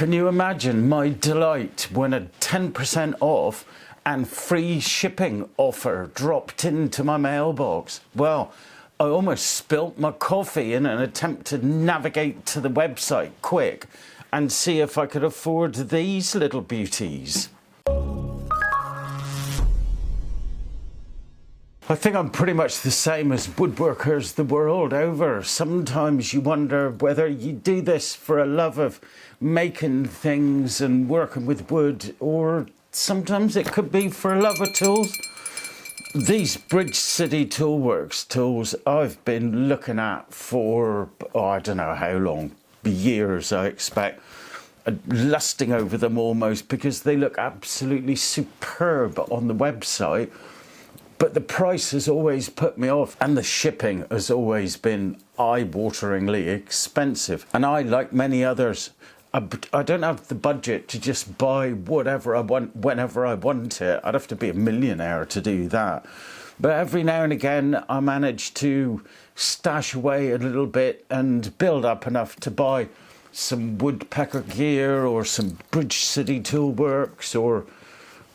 Can you imagine my delight when a 10% off and free shipping offer dropped into my mailbox? Well, I almost spilt my coffee in an attempt to navigate to the website quick and see if I could afford these little beauties. I think I'm pretty much the same as woodworkers the world over. Sometimes you wonder whether you do this for a love of making things and working with wood, or sometimes it could be for a love of tools. These Bridge City Toolworks tools I've been looking at for, I don't know how long, years I expect, lusting over them almost, because they look absolutely superb on the website. But the price has always put me off, and the shipping has always been eye-wateringly expensive. And I, like many others, I don't have the budget to just buy whatever I want whenever I want it. I'd have to be a millionaire to do that. But every now and again I manage to stash away a little bit and build up enough to buy some woodpecker gear or some Bridge City Toolworks, or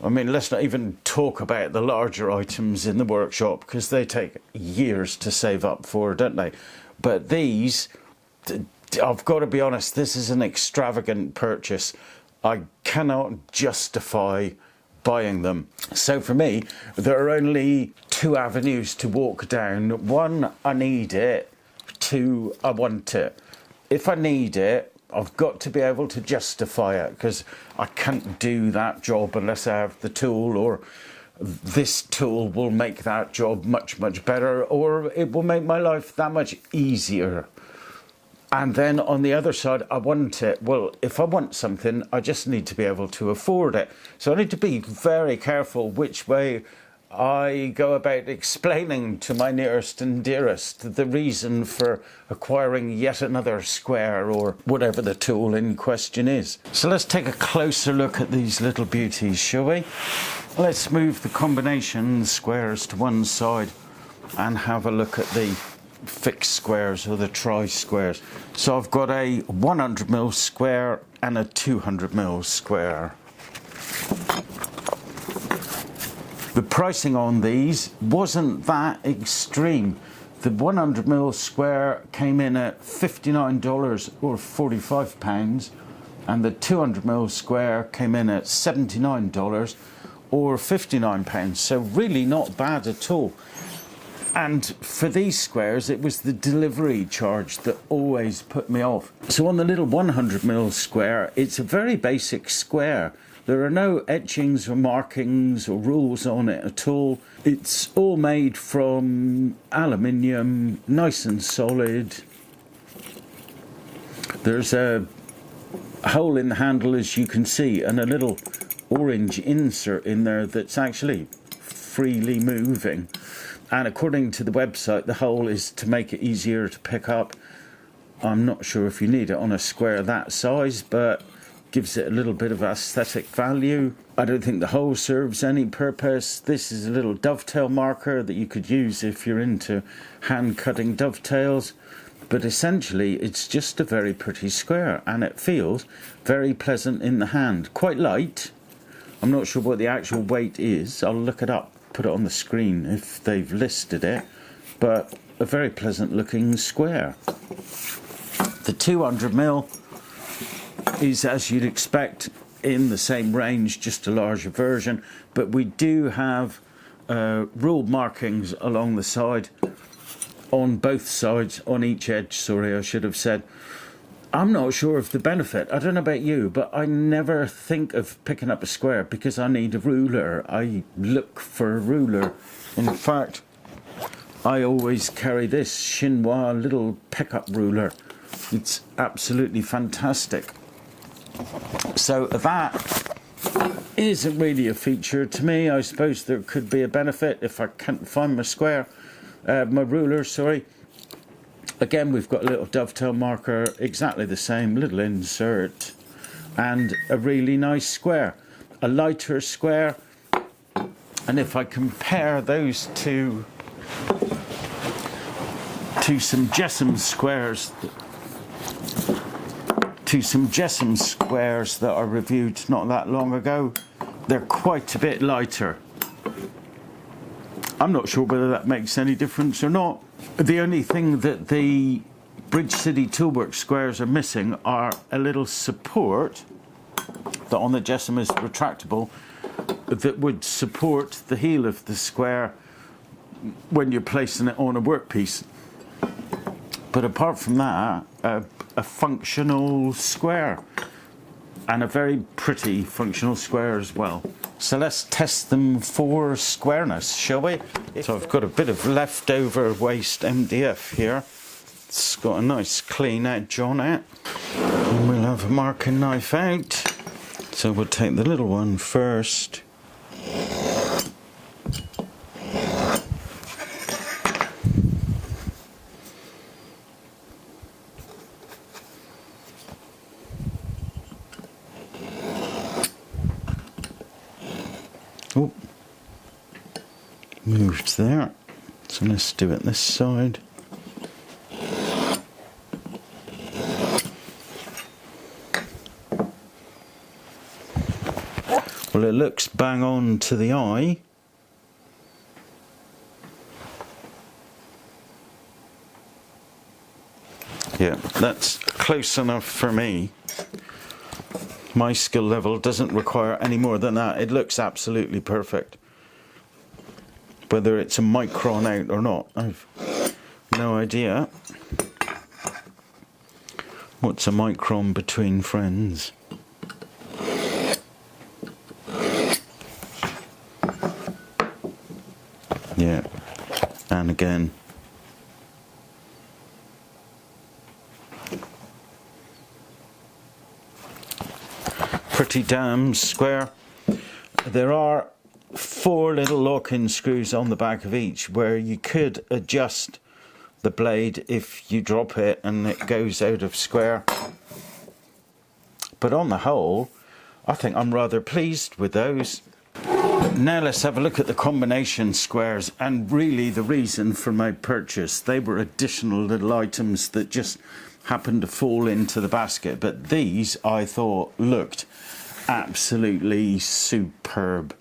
I mean, let's not even talk about the larger items in the workshop, because they take years to save up for, don't they? But these, I've got to be honest, this is an extravagant purchase. I cannot justify buying them. So for me, there are only two avenues to walk down. One, I need it. Two, I want it. If I need it, I've got to be able to justify it, because I can't do that job unless I have the tool, or this tool will make that job much, much better, or it will make my life that much easier. And then on the other side, I want it. Well, if I want something, I just need to be able to afford it. So I need to be very careful which way I go about explaining to my nearest and dearest the reason for acquiring yet another square, or whatever the tool in question is. So let's take a closer look at these little beauties, shall we? Let's move the combination squares to one side and have a look at the fixed squares, or the tri-squares. So I've got a 100mm square and a 200mm square. The pricing on these wasn't that extreme. The 100mm square came in at $59 or £45, and the 200mm square came in at $79 or £59. So really not bad at all. And for these squares, it was the delivery charge that always put me off. So on the little 100mm square, it's a very basic square. There are no etchings or markings or rules on it at all. It's all made from aluminium, nice and solid. There's a hole in the handle, as you can see, and a little orange insert in there that's actually freely moving. And according to the website, the hole is to make it easier to pick up. I'm not sure if you need it on a square that size, but gives it a little bit of aesthetic value. I don't think the hole serves any purpose. This is a little dovetail marker that you could use if you're into hand cutting dovetails. But essentially, it's just a very pretty square, and it feels very pleasant in the hand. Quite light. I'm not sure what the actual weight is. I'll look it up, put it on the screen if they've listed it. But a very pleasant looking square. The 200mm is, as you'd expect, in the same range, just a larger version, but we do have ruled markings along the side, on both sides, on each edge, sorry, I should have said. I'm not sure of the benefit. I don't know about you, but I never think of picking up a square because I need a ruler. I look for a ruler. In fact, I always carry this chinois little pickup ruler. It's absolutely fantastic. So that isn't really a feature to me. I suppose there could be a benefit if I can't find my square, my ruler, sorry. Again, we've got a little dovetail marker, exactly the same, little insert, and a really nice square. A lighter square, and if I compare those to some Jessam's squares to some 𝒍𝒐𝒊𝒏𝒔 squares that I reviewed not that long ago. They're quite a bit lighter. I'm not sure whether that makes any difference or not. The only thing that the Bridge City Toolworks squares are missing are a little support that on the 𝒍𝒐𝒊 is retractable, that would support the heel of the square when you're placing it on a workpiece. But apart from that, a functional square, and a very pretty functional square as well. So let's test them for squareness, shall we? So I've got a bit of leftover waste MDF here. It's got a nice clean edge on it. And we'll have a marking knife out. So we'll take the little one first. Oh, moved there. So let's do it this side. Well, it looks bang on to the eye. Yeah, that's close enough for me. My skill level doesn't require any more than that. It looks absolutely perfect. Whether it's a micron out or not, I've no idea. What's a micron between friends? Yeah, and again. Pretty damn square. There are 4 little lock-in screws on the back of each where you could adjust the blade if you drop it and it goes out of square. But on the whole, I think I'm rather pleased with those. Now let's have a look at the combination squares, and really the reason for my purchase. They were additional little items that just happened to fall into the basket, but these I thought looked absolutely superb.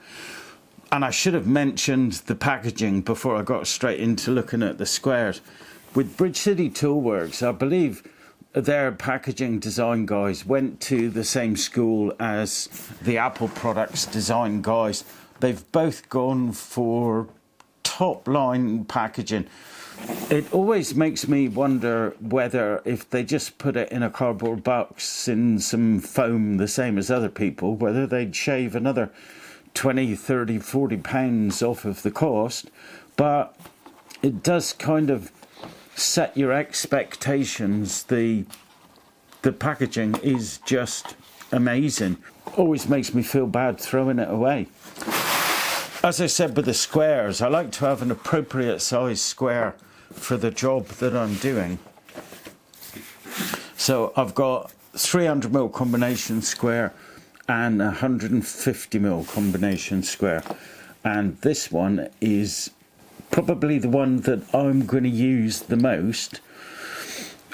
And I should have mentioned the packaging before I got straight into looking at the squares. With Bridge City Toolworks, I believe their packaging design guys went to the same school as the Apple Products design guys. They've both gone for top line packaging. It always makes me wonder whether if they just put it in a cardboard box in some foam the same as other people, whether they'd shave another 20, 30, 40 pounds off of the cost. But it does kind of set your expectations. The packaging is just amazing. Always makes me feel bad throwing it away. As I said with the squares, I like to have an appropriate size square for the job that I'm doing. So I've got 300mm combination square and 150mm combination square, and this one is probably the one that I'm going to use the most.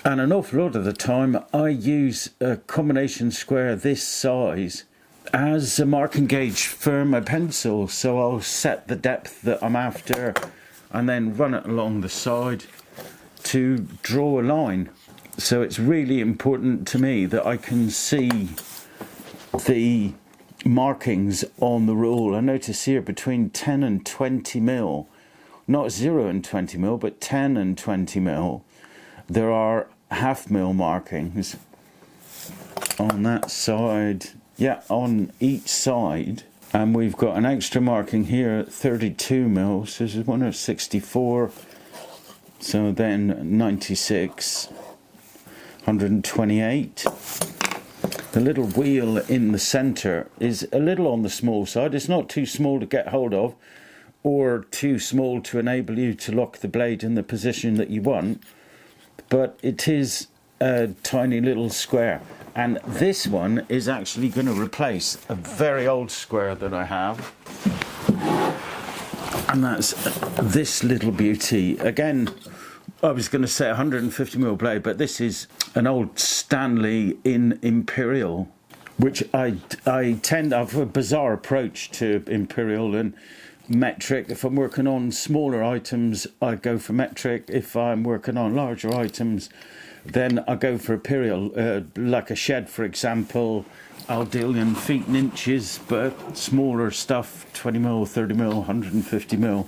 And an awful lot of the time I use a combination square this size as a marking gauge for my pencil. So I'll set the depth that I'm after and then run it along the side to draw a line. So it's really important to me that I can see the markings on the rule. I notice here between 10 and 20mm, not 0 and 20mm, but 10 and 20mm, there are half-mil markings on that side, yeah, on each side. And we've got an extra marking here at 32mm, so this is one of 64, so then 96, 128. The little wheel in the centre is a little on the small side. It's not too small to get hold of or too small to enable you to lock the blade in the position that you want, but it is a tiny little square. And this one is actually going to replace a very old square that I have, and that's this little beauty. Again, I was going to say 150mm blade, but this is an old Stanley in Imperial, which I tend to have a bizarre approach to Imperial and metric. If I'm working on smaller items, I go for metric. If I'm working on larger items, then I go for Imperial. Like a shed, for example, I'll deal in feet and inches, but smaller stuff, 20mm, 30mm, 150mm.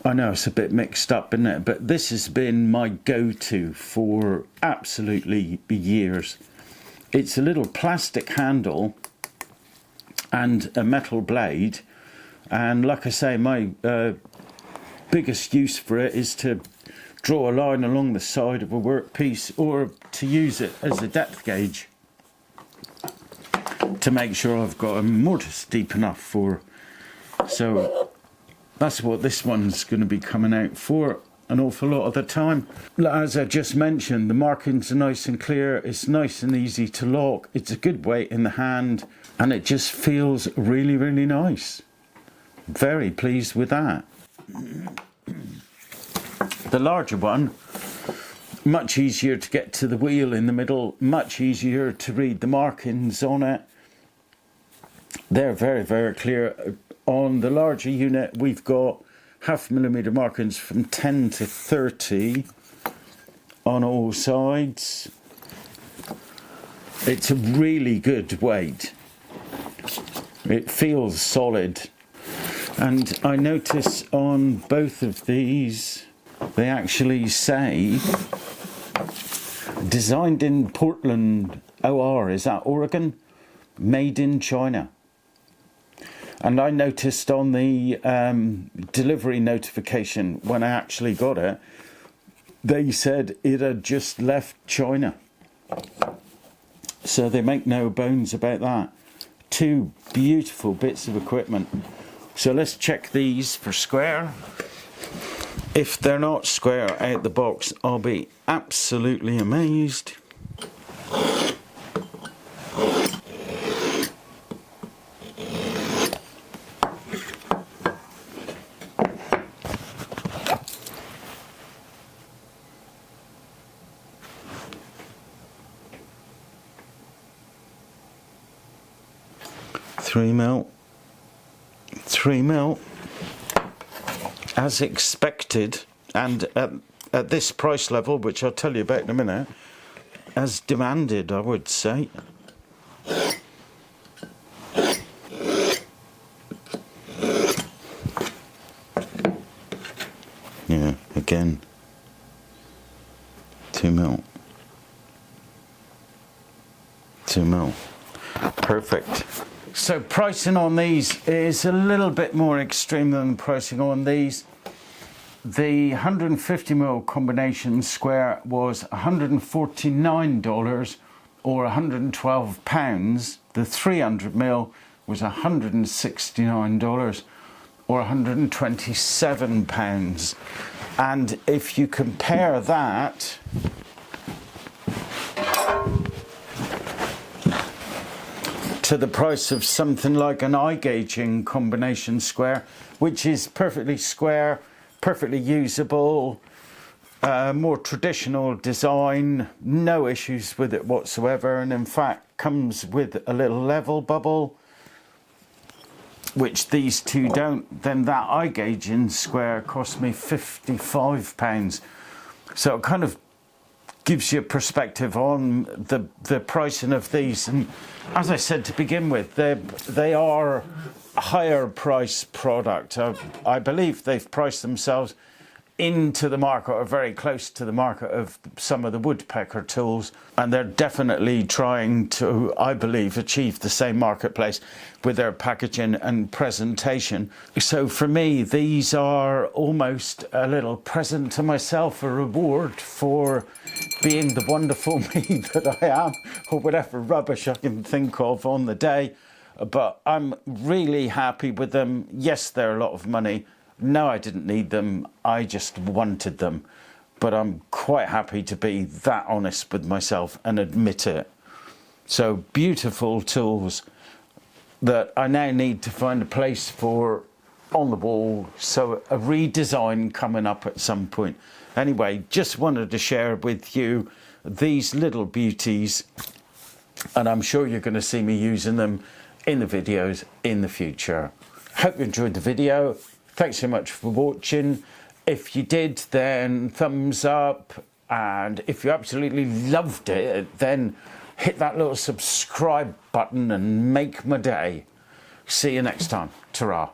I know it's a bit mixed up, isn't it? But this has been my go-to for absolutely years. It's a little plastic handle and a metal blade. And like I say, my biggest use for it is to draw a line along the side of a workpiece, or to use it as a depth gauge to make sure I've got a mortise deep enough for. So that's what this one's going to be coming out for an awful lot of the time. As I just mentioned, the markings are nice and clear, it's nice and easy to lock, it's a good weight in the hand, and it just feels really, really nice. Very pleased with that. The larger one, much easier to get to the wheel in the middle, much easier to read the markings on it. They're very, very clear. On the larger unit, we've got 0.5mm markings from 10 to 30 on all sides. It's a really good weight. It feels solid. And I notice on both of these, they actually say, designed in Portland, OR, is that Oregon? Made in China. And I noticed on the delivery notification when I actually got it, they said it had just left China. So they make no bones about that. Two beautiful bits of equipment. So let's check these for square. If they're not square out the box, I'll be absolutely amazed. Three mil, as expected, and at this price level, which I'll tell you about in a minute, as demanded, I would say. Yeah, again, 2 mil. 2 mil. Perfect. So pricing on these is a little bit more extreme than pricing on these. The 150mm combination square was $149 or £112. The 300mm was $169 or £127. And if you compare that to the price of something like an eye gauging combination square, which is perfectly square, perfectly usable, more traditional design, no issues with it whatsoever, and in fact comes with a little level bubble, which these two don't, then that eye gauging square cost me £55. So it kind of gives you a perspective on the pricing of these. And as I said to begin with, they are a higher price product. I believe they've priced themselves into the market, or very close to the market, of some of the woodpecker tools, and they're definitely trying to, I believe, achieve the same marketplace with their packaging and presentation. So for me, these are almost a little present to myself, a reward for being the wonderful me that I am, or whatever rubbish I can think of on the day. But I'm really happy with them. Yes, they're a lot of money. No, I didn't need them, I just wanted them. But I'm quite happy to be that honest with myself and admit it. So beautiful tools that I now need to find a place for on the wall, so a redesign coming up at some point. Anyway, just wanted to share with you these little beauties, and I'm sure you're going to see me using them in the videos in the future. Hope you enjoyed the video. Thanks so much for watching. If you did, then thumbs up, and if you absolutely loved it, then hit that little subscribe button and make my day. See you next time. Ta-ra.